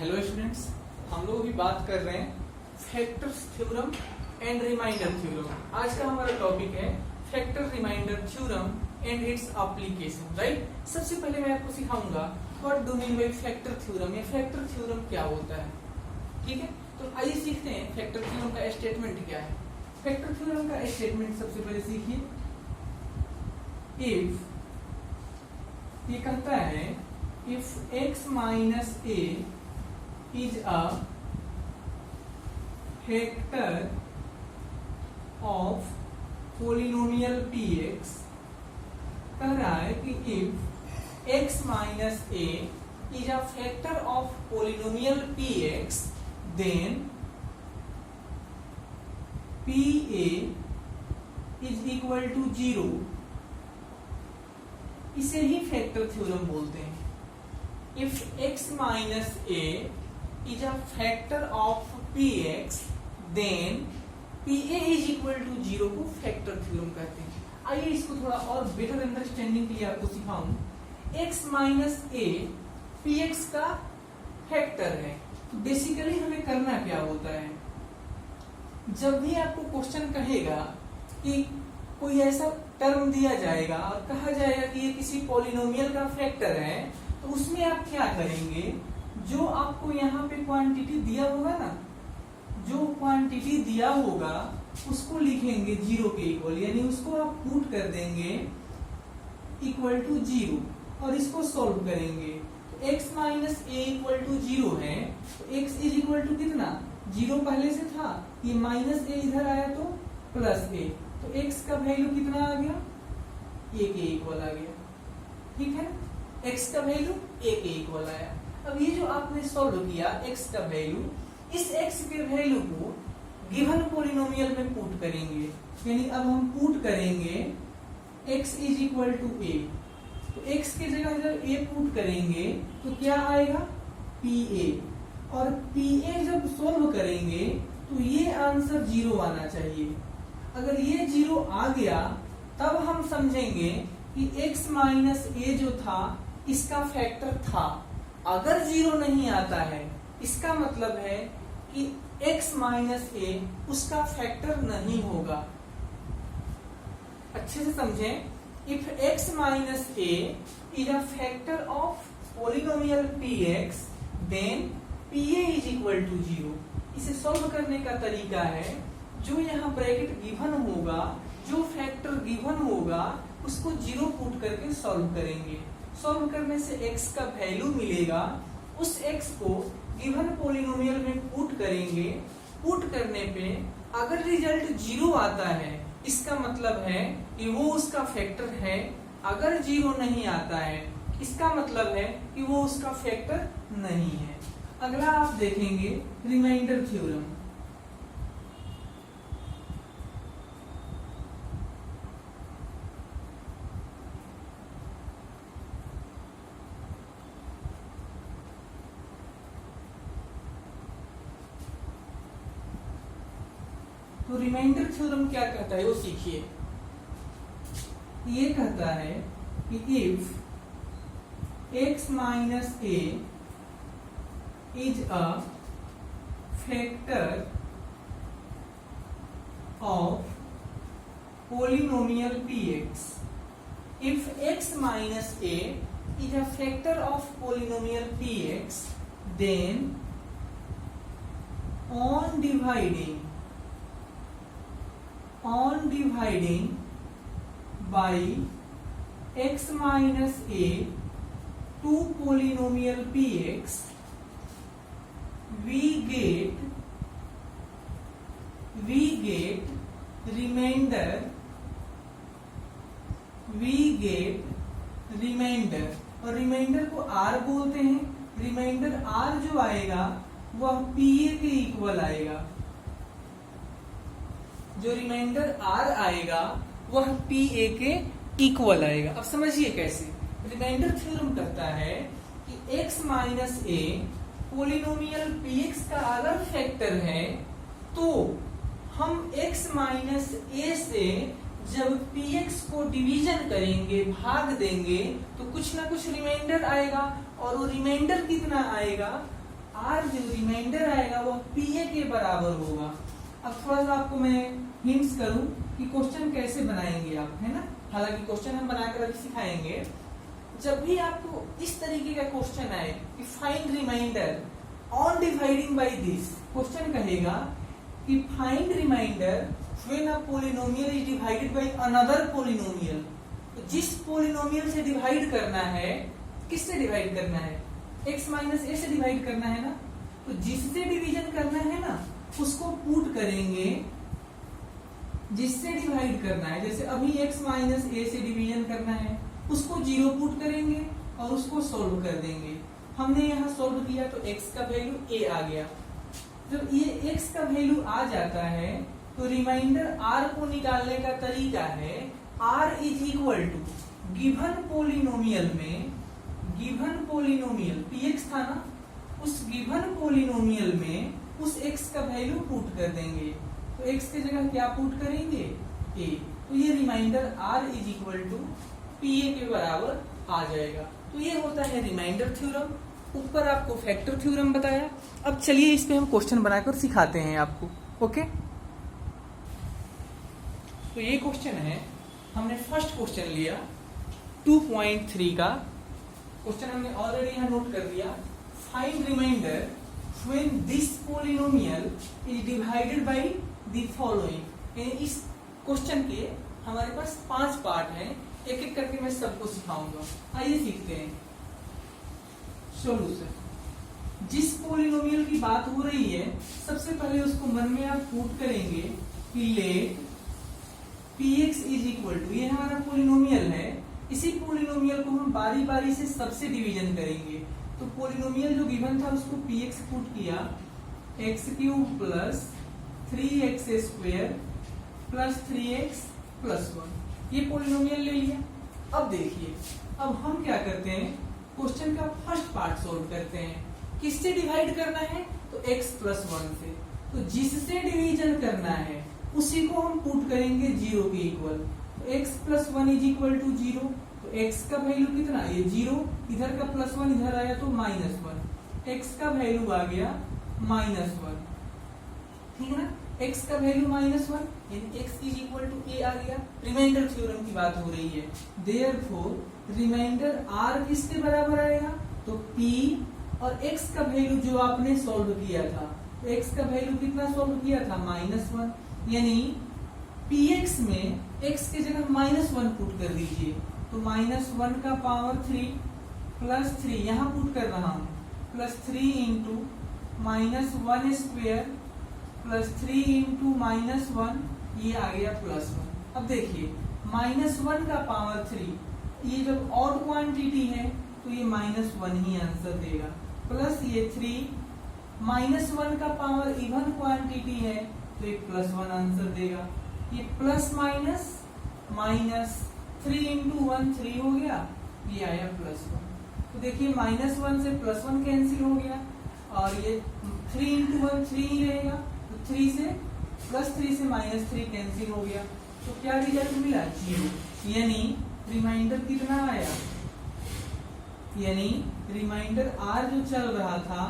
Hello students, हम लोग अभी बात कर रहे हैं factors theorem and remainder theorem. आज का हमारा टॉपिक है factor remainder theorem and its application. Right, सबसे पहले मैं आपको सिखाऊंगा what do mean by factor theorem या फैक्टर थ्योरम क्या होता है। ठीक है, तो आइए सीखते हैं फैक्टर थ्योरम का स्टेटमेंट क्या है। फैक्टर थ्योरम का स्टेटमेंट सबसे पहले सीखिए। इफ ये कहता है if x minus a is a factor of polynomial px, कह रहा है कि if x minus a is a factor of polynomial px then pa is equal to 0। इसे ही फैक्टर थ्योरम बोलते हैं। If x minus a is a factor of px, then pa is equal to 0 को factor theorem कहते हैं। आइए इसको थोड़ा और बेटर अंडरस्टैंडिंग के लिए आपको सिखाऊं। x minus a px का फैक्टर है, तो बेसिकली हमें करना क्या होता है, जब भी आपको क्वेश्चन कहेगा कि कोई ऐसा टर्म दिया जाएगा और कहा जाएगा कि ये किसी पॉलिनोमियल का फैक्टर है, तो उसमें आप क्या करेंगे, जो आपको यहाँ पे क्वांटिटी दिया होगा ना, जो क्वांटिटी दिया होगा उसको लिखेंगे 0 के इक्वल, यानी उसको आप पुट कर देंगे इक्वल टू 0 और इसको सॉल्व करेंगे। तो x minus a equal to 0 है, तो x इज इक्वल टू कितना, 0 पहले से था, ये माइनस ए इधर आया तो प्लस ए, तो x का वैल्यू कितना आ गया, a के इक्वल आ गया। ठीक है, x का वैल्यू a के इक्वल आया। अब ये जो आपने सॉल्व किया x का वैल्यू, इस x के वैल्यू को गिवन पॉलिनोमियल में पुट करेंगे, यानी अब हम पुट करेंगे x is equal to a, तो x के जगह जब a पुट करेंगे तो क्या आएगा pa, और pa जब सॉल्व करेंगे तो ये आंसर 0 आना चाहिए। अगर ये 0 आ गया तब हम समझेंगे कि x माइनस ए जो था इसका फैक्टर था। अगर 0 नहीं आता है इसका मतलब है कि x माइनस ए उसका फैक्टर नहीं होगा। अच्छे से समझें, if x minus a is a factor of polynomial px then pa is equal to 0। इसे सॉल्व करने का तरीका है, जो यहाँ ब्रैकेट गिवन होगा, जो फैक्टर गिवन होगा उसको 0 पुट करके सॉल्व करेंगे। सॉल्व करने से x का वैल्यू मिलेगा, उस x को गिवन पॉलिनोमियल में पुट करेंगे। पुट करने पे अगर रिजल्ट 0 आता है इसका मतलब है कि वो उसका फैक्टर है। अगर 0 नहीं आता है इसका मतलब है कि वो उसका फैक्टर नहीं है। अगला आप देखेंगे रिमाइंडर थ्योरम। तो रिमाइंडर थ्योरम क्या कहता है वो सीखिए। ये कहता है कि if x minus a is a factor of polynomial px, if x minus a is a factor of polynomial px, then on dividing by x minus a to polynomial px, we get remainder, और remainder को r बोलते हैं। Reminder r जो आएगा वह pa के equal आएगा। जो रिमाइंडर r आएगा वह pa के इक्वल आएगा। अब समझिए कैसे। रिमाइंडर थ्योरम कहता है कि x minus a polynomial px का अगर फैक्टर है तो हम x माइनस ए से जब px को डिवीजन करेंगे, भाग देंगे, तो कुछ ना कुछ रिमाइंडर आएगा, और वो रिमाइंडर कितना आएगा, आर जो रिमाइंडर आएगा वो पीए के बराबर होगा। अब थोड़ा सा आपको मैं हिंट्स करूं कि क्वेश्चन कैसे बनाएंगे आप, है ना। हालांकि क्वेश्चन हम बनाकर अभी सिखाएंगे। जब भी आपको इस तरीके का क्वेश्चन आए कि find remainder on dividing by this, question कहेगा कि find remainder when a polynomial is divided by another polynomial. तो जिस पॉलिनोमियल से डिवाइड करना है, किससे डिवाइड करना है, x माइनस ए से डिवाइड करना है ना। तो जिससे डिवीजन करना है ना उसको पुट करेंगे, जिससे डिवाइड करना है। जैसे अभी x माइनस ए से डिवीजन करना है, उसको 0 पुट करेंगे और उसको सोल्व कर देंगे। हमने यहाँ सोल्व किया तो x का वैल्यू a आ गया। जब ये x का वैल्यू आ जाता है तो रिमाइंडर r को निकालने का तरीका है r is equal to given polynomial में, गिवन पोलिनोमियल px था ना, उस गिवन पोलिनोमियल में उस x का वैल्यू पुट कर देंगे। तो x की जगह क्या पुट करेंगे, a। तो ये remainder r is equal to pa के बराबर आ जाएगा। तो ये होता है रिमाइंडर थ्योरम। ऊपर आपको फैक्टर थ्योरम बताया। अब चलिए इस पे हम क्वेश्चन बनाकर सिखाते हैं आपको। ओके, तो ये क्वेश्चन है, हमने फर्स्ट क्वेश्चन लिया 2.3 का क्वेश्चन, हमने ऑलरेडी यहाँ नोट कर दिया। Find remainder when this polynomial is divided by the following. इस क्वेश्चन के हमारे पास 5 पार्ट हैं, एक एक करके मैं सबको सिखाऊंगा। आइए सीखते हैं सॉल्यूशन। जिस पॉलिनोमियल की बात हो रही है सबसे पहले उसको मन में आप पुट करेंगे कि let px is equal to, ये हमारा पॉलिनोमियल है, इसी पॉलिनोमियल को हम बारी बारी से सबसे डिवीजन करेंगे। तो पॉलिनोमियल जो गिवन था उसको px पुट किया, x cube plus 3x square plus 3x plus 1, ये पॉलिनोमियल ले लिया। अब देखिए, अब हम क्या करते हैं, क्वेश्चन का फर्स्ट पार्ट सोल्व करते हैं। किससे डिवाइड करना है, तो x प्लस 1 से। तो जिससे डिवीजन करना है उसी को हम पुट करेंगे 0 के इक्वल। तो x plus 1 is equal to 0। तो x का वैल्यू कितना, ये 0, इधर का प्लस 1 इधर आया तो माइनस 1, x का वैल्यू आ गया माइनस 1। ठीक है ना, x का वैल्यू माइनस 1, यानी x is equal to a आ गया। रिमाइंडर थ्योरम की बात हो रही है। देयरफॉर रिमाइंडर r किसके बराबर आएगा, तो p और x का वैल्यू जो आपने सॉल्व किया था, तो x का वैल्यू कितना सॉल्व किया था, माइनस 1, यानी px में x की जगह माइनस 1 पुट कर दीजिए। तो माइनस 1 का पावर 3 प्लस 3 यहाँ पुट कर रहा हूँ, plus 3 into minus 1 square plus 3 into minus 1, ये आ गया प्लस 1। अब देखिए माइनस 1 का पावर 3, ये जब ऑड क्वांटिटी है तो ये माइनस 1 ही आंसर देगा, प्लस ये 3 माइनस 1 का पावर इवन क्वांटिटी है तो एक प्लस 1 आंसर देगा। ये प्लस माइनस माइनस 3 इंटू 1 3 हो गया, ये आया प्लस 1। तो देखिए माइनस 1 से प्लस 1 कैंसिल हो गया और ये 3 इंटू 1 3 ही रहेगा। तो 3 से प्लस 3 से माइनस 3 कैंसिल हो गया। तो क्या रिजल्ट मिला, 0। यानी रिमाइंडर कितना आया, यानी रिमाइंडर r जो चल रहा था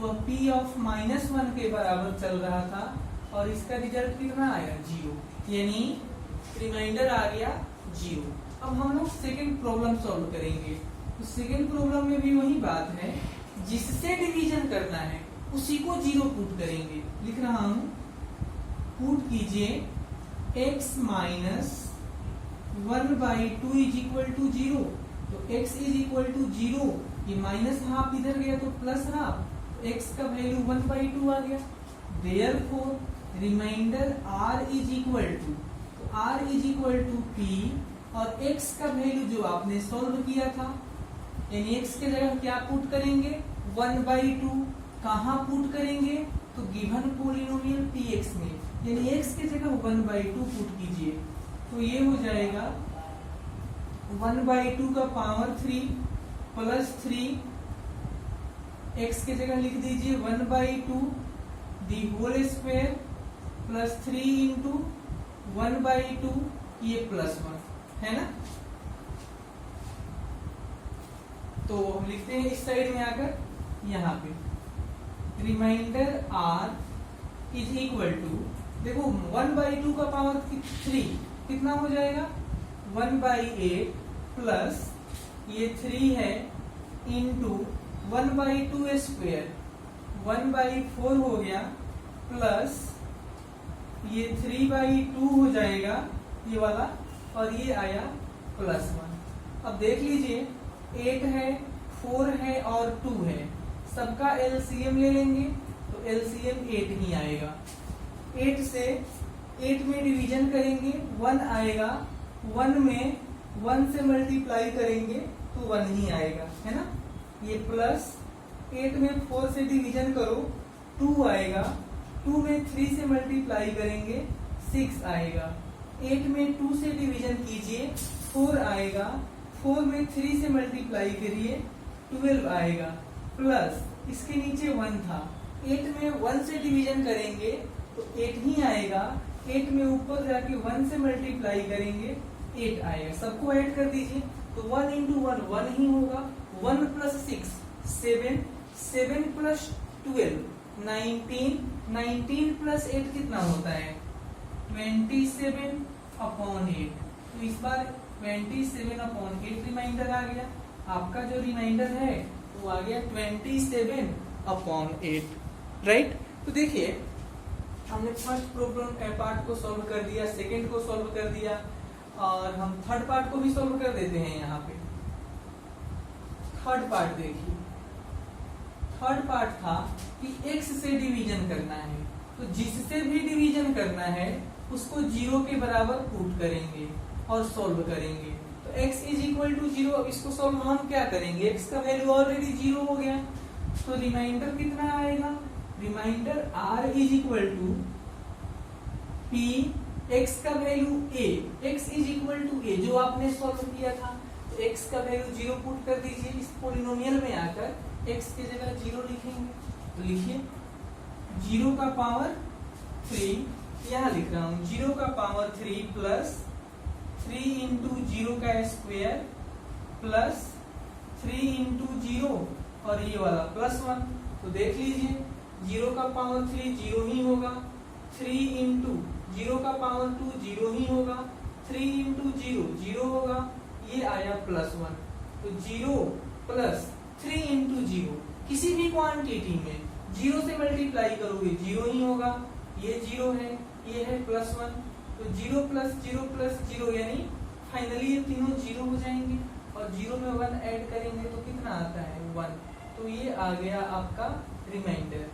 वह p ऑफ माइनस 1 के बराबर चल रहा था और इसका रिजल्ट कितना आया, 0। यानी रिमाइंडर आ गया 0। अब हम लोग सेकेंड प्रॉब्लम सॉल्व करेंगे। तो सेकेंड प्रॉब्लम में भी वही बात है, जिससे डिवीजन करना है उसी को 0 पुट करेंगे। लिख रहा हूं, पुट कीजिए x minus 1/2 is equal to 0। तो x इज इक्वल टू 0, ये माइनस हाफ इधर गया तो प्लस हाफ, तो x का वैल्यू 1/2 आ गया। Therefore remainder r is equal to, तो r is equal to p और x का वैल्यू जो आपने सॉल्व किया था, यानी x के जगह क्या पुट करेंगे, 1/2। कहाँ पुट करेंगे, तो गिवन पॉलिनोमियल px में, यानी x की जगह 1/2 पुट कीजिए। तो ये हो जाएगा 1/2 का पावर 3 प्लस 3, x की जगह लिख दीजिए 1/2 the whole square plus 3 into 1/2, ये प्लस 1 है ना। तो हम लिखते हैं इस साइड में आकर यहाँ पे remainder r is equal to, देखो 1/2 का पावर 3 कितना हो जाएगा, 1/8 प्लस ये 3 है इंटू 1/2 स्क्वायर 1/4 हो गया, प्लस ये 3/2 हो जाएगा ये वाला, और ये आया +1। अब देख लीजिए 8 है, 4 है और 2 है, सबका एलसीएम ले लेंगे तो एलसीएम 8 ही आएगा। 8 से 8 में डिवीजन करेंगे 1 आएगा, 1 में 1 से मल्टीप्लाई करेंगे तो 1 ही आएगा, है ना। ये प्लस 8 में 4 से डिवीजन करो 2 आएगा, 2 में 3 से मल्टीप्लाई करेंगे 6 आएगा, 8 में 2 से डिवीजन कीजिए 4 आएगा, 4 में 3 से मल्टीप्लाई करिए 12 आएगा, प्लस इसके नीचे 1 था, 8 में 1 से डिवीजन करेंगे तो 8 ही आएगा, 8 में ऊपर जाके 1 से मल्टीप्लाई करेंगे 8 आएगा, सबको ऐड कर दीजिए तो 1 इंटू 1 1 ही होगा, 1 प्लस 6 7, 7 प्लस 12 19, 19 प्लस 8 कितना होता है 27/8। तो इस बार 27/8 रिमाइंडर आ गया, आपका जो रिमाइंडर है वो आ गया 27/8, राइट। तो देखिए हमने फर्स्ट प्रॉब्लम पार्ट को सॉल्व कर दिया, सेकंड को सॉल्व कर दिया, और हम थर्ड पार्ट को भी सॉल्व कर देते हैं। यहाँ पे थर्ड पार्ट देखिए, थर्ड पार्ट था कि x से डिवीजन करना है, तो जिससे भी डिवीजन करना है उसको 0 के बराबर पुट करेंगे और सॉल्व करेंगे। तो x इज इक्वल टू 0, अब इसको सॉल्व हम क्या करेंगे, x का वैल्यू ऑलरेडी 0 हो गया, तो रिमाइंडर कितना आएगा, remainder r is equal to p, x का value a, x is equal to a जो आपने सॉल्व किया था, तो x का वैल्यू 0 पुट कर दीजिए इस पॉलिनोमियल में आकर, x की जगह 0 लिखेंगे, तो लिखिए 0 का पावर 3, यहाँ लिख रहा हूँ 0 का पावर 3 प्लस 3 इंटू 0 का स्क्वायर प्लस 3 इंटू 0 और ये वाला +1। तो देख लीजिए 0 का पावर 3 0 ही होगा, 3 इंटू 0 का पावर 2 0 ही होगा, 3 इंटू 0 0 होगा, ये आया +1। तो 0 प्लस 3 इंटू 0, किसी भी क्वांटिटी में 0 से मल्टीप्लाई करोगे 0 ही होगा, ये 0 है, ये है +1, तो 0 प्लस 0 प्लस 0 यानी फाइनली ये तीनों 0 हो जाएंगे, और 0 में 1 ऐड करेंगे तो कितना आता है 1। तो ये आ गया आपका रिमाइंडर,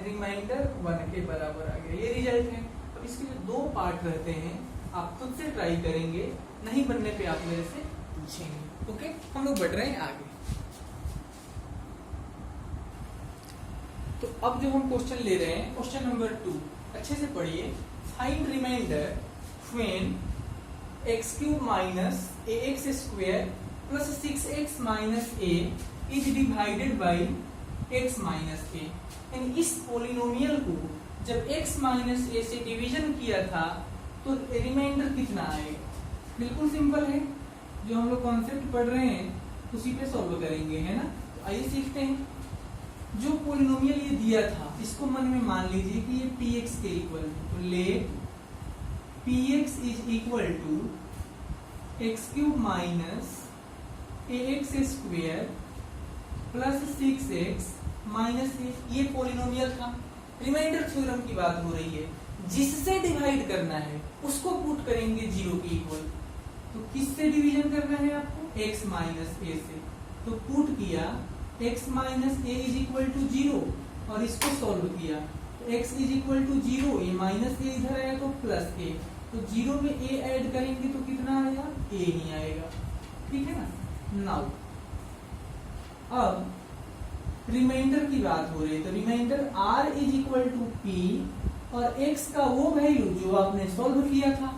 रिमाइंडर 1 के बराबर आ गया, ये रिजल्ट है। अब इसके जो 2 पार्ट रहते हैं आप खुद से ट्राई करेंगे, नहीं बनने पे आप मेरे से पूछेंगे। ओके, हम लोग बढ़ रहे हैं आगे। तो अब जो हम क्वेश्चन ले रहे हैं, क्वेश्चन नंबर 2, अच्छे से पढ़िए। Find remainder when x³ minus ax² plus 6x minus a is divided by x minus a। यानी इस पोलिनोमियल को जब x माइनस a से डिवीजन किया था तो रिमाइंडर कितना आएगा। बिल्कुल सिंपल है, जो हम लोग कॉन्सेप्ट पढ़ रहे हैं उसी पे सॉल्व करेंगे, है ना। तो आइए सीखते हैं। जो पोलिनोमियल ये दिया था इसको मन में मान लीजिए कि ये px के इक्वल है, तो let px is equal to x³ minus ax² plus 6x minus a। ये पोलिनोमियल था, रिमाइंडर थ्योरम की बात हो रही है, जिससे डिवाइड करना है उसको पुट करेंगे 0 के इक्वल। तो किससे डिवीजन करना है आपको, x माइनस a से, तो पुट किया x minus a is equal to 0 और इसको सॉल्व किया, तो x is equal to 0, a minus a इधर आया तो प्लस a, तो 0 में a ऐड करेंगे तो कितना आएगा, a ही आएगा, ठीक है ना। नाउ अब रिमाइंडर की बात हो रही है, तो remainder r is equal to p और x का वो वैल्यू जो आपने सॉल्व किया था,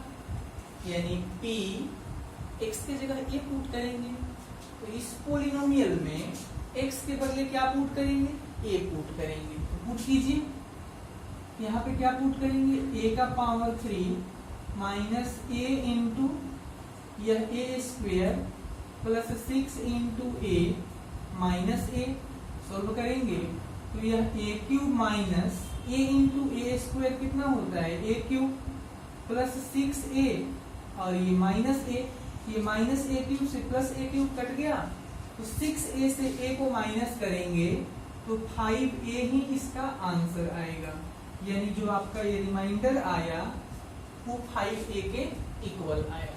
यानी p, x की जगह a पुट करेंगे, तो इस पोलिनोमियल में x के बदले क्या पुट करेंगे, a पुट करेंगे। तो पुट कीजिए, यहाँ पे क्या पुट करेंगे, a का पावर 3 माइनस a इंटू यह a² plus 6 into a minus a, solve करेंगे तो यह ए क्यूब माइनस ए इंटू ए स्क्वायर कितना होता है, ए क्यूब प्लस 6a, और ये माइनस ए, ये माइनस ए क्यूब से प्लस ए क्यूब कट गया, तो 6a से a को माइनस करेंगे तो 5a ही इसका आंसर आएगा। यानी जो आपका ये रिमाइंडर आया वो 5a के इक्वल आया।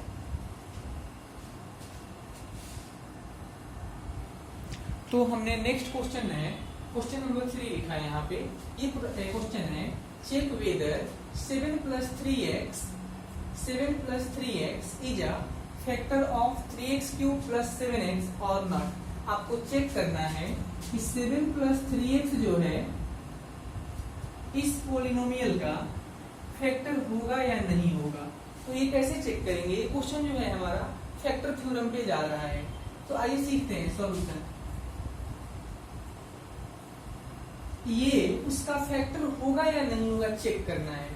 तो हमने नेक्स्ट क्वेश्चन है, क्वेश्चन नंबर 3 लिखा है यहाँ पे। ये क्वेश्चन है, check whether 7 plus 3x is a factor of 3x cube plus 7x और नॉट। आपको चेक करना है कि 7 plus 3x जो है इस पोलिनोमियल का फैक्टर होगा या नहीं होगा। तो ये कैसे चेक करेंगे, ये क्वेश्चन जो है हमारा फैक्टर थ्योरम पे जा रहा है। तो आइए सीखते हैं सॉल्यूशन। ये उसका फैक्टर होगा या नहीं होगा चेक करना है।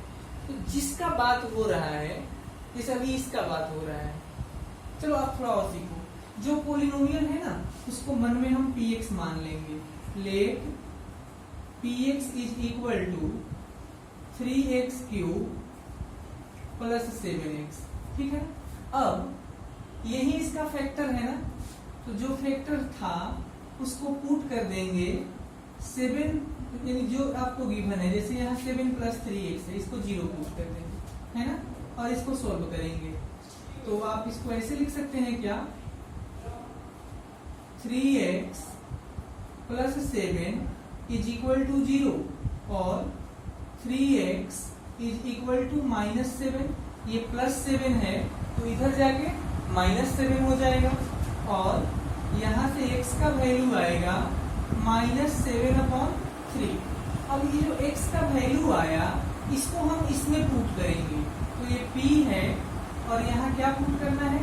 तो जिसका बात हो रहा है, जैसे अभी इसका बात हो रहा है, चलो आप थोड़ा और सीखो। जो पोलिनोमियल है ना उसको मन में हम px मान लेंगे। Let px is equal to 3x cube plus 7x, ठीक है। अब यही इसका फैक्टर है ना, तो जो फैक्टर था उसको पुट कर देंगे 7, यानी जो आपको गिवन है, जैसे यहाँ 7 plus 3x है, इसको 0 पुट कर देंगे, है ना, और इसको सॉल्व करेंगे। तो आप इसको ऐसे लिख सकते हैं क्या, 3x plus 7 is equal to 0 और 3x इज इक्वल टू -7। ये +7 है तो इधर जाके -7 हो जाएगा, और यहाँ से x का वैल्यू आएगा -7/3। अब ये जो x का वैल्यू आया इसको हम इसमें पुट करेंगे, तो ये p है और यहाँ क्या पुट करना है,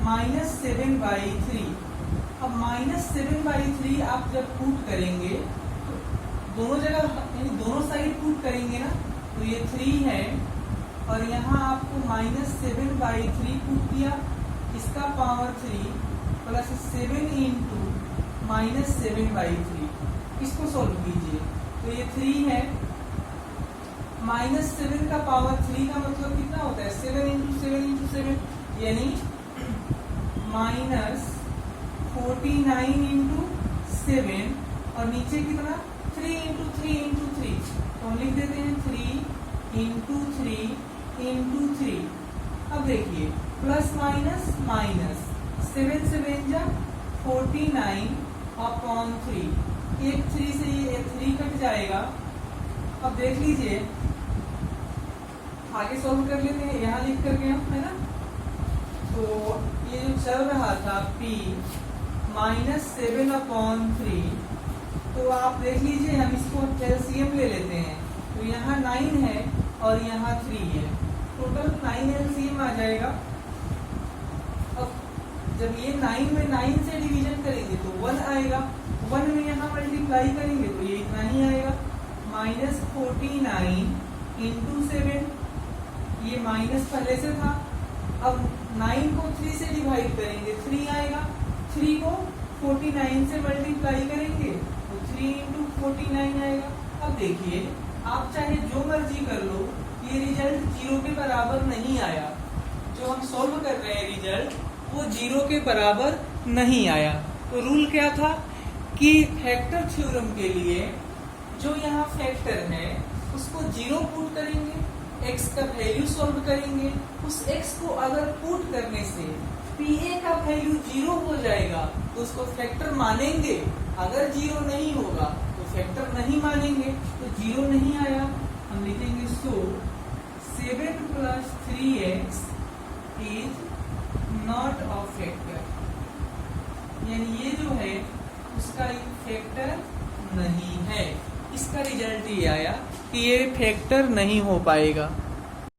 -7/3। अब -7/3 आप जब पुट करेंगे तो दोनों जगह यानी दोनों साइड पुट करेंगे ना, तो ये 3 है और यहाँ आपको -7/3 पुट किया, इसका पावर 3 प्लस 7 इंटू -7/3। इसको सॉल्व कीजिए तो ये 3 है, -7 का पावर 3 का मतलब कितना होता है, 7 इंटू 7 इंटू 7 यानी -49 इंटू 7, और नीचे कितना 3 इंटू 3 इंटू 3, तो हम लिख देते हैं 3 इंटू 3 इंटू 3। अब देखिए प्लस माइनस माइनस, 7 7 जा 49/3, एक 3 से ये 3 कट जाएगा। अब देख लीजिए आगे सॉल्व कर लेते हैं, यहाँ लिख करके हम, है ना। तो ये जो चल रहा था p -7/3, तो आप देख लीजिए हम इसको एलसीएम ले लेते हैं, तो यहाँ 9 है और यहाँ 3 है, टोटल 9 एलसीएम आ जाएगा। अब जब ये 9 में 9 से डिवीजन करेंगे तो 1 आएगा, 1 में यहाँ मल्टीप्लाई करेंगे तो ये इतना ही आएगा, -49 इंटू 7, ये माइनस पहले से था। अब 9 को 3 से डिवाइड करेंगे 3 आएगा, 3 को 49 से मल्टीप्लाई करेंगे तो 3 इंटू 49 आएगा। अब देखिए आप चाहे जो मर्जी कर लो, ये रिजल्ट 0 के बराबर नहीं आया। जो हम सॉल्व कर रहे हैं रिजल्ट वो 0 के बराबर नहीं आया। तो रूल क्या था कि फैक्टर थ्योरम के लिए जो यहाँ फैक्टर है उसको 0 पुट करेंगे, x का वैल्यू सॉल्व करेंगे, उस x को अगर पुट करने से pa का वैल्यू 0 हो जाएगा तो उसको फैक्टर मानेंगे, अगर 0 नहीं होगा तो फैक्टर नहीं मानेंगे। तो 0 नहीं आया, हम लिखेंगे सो 7 plus 3x is not a factor, यानी ये जो है उसका एक फैक्टर नहीं है। इसका रिजल्ट ये आया कि ये फैक्टर नहीं हो पाएगा।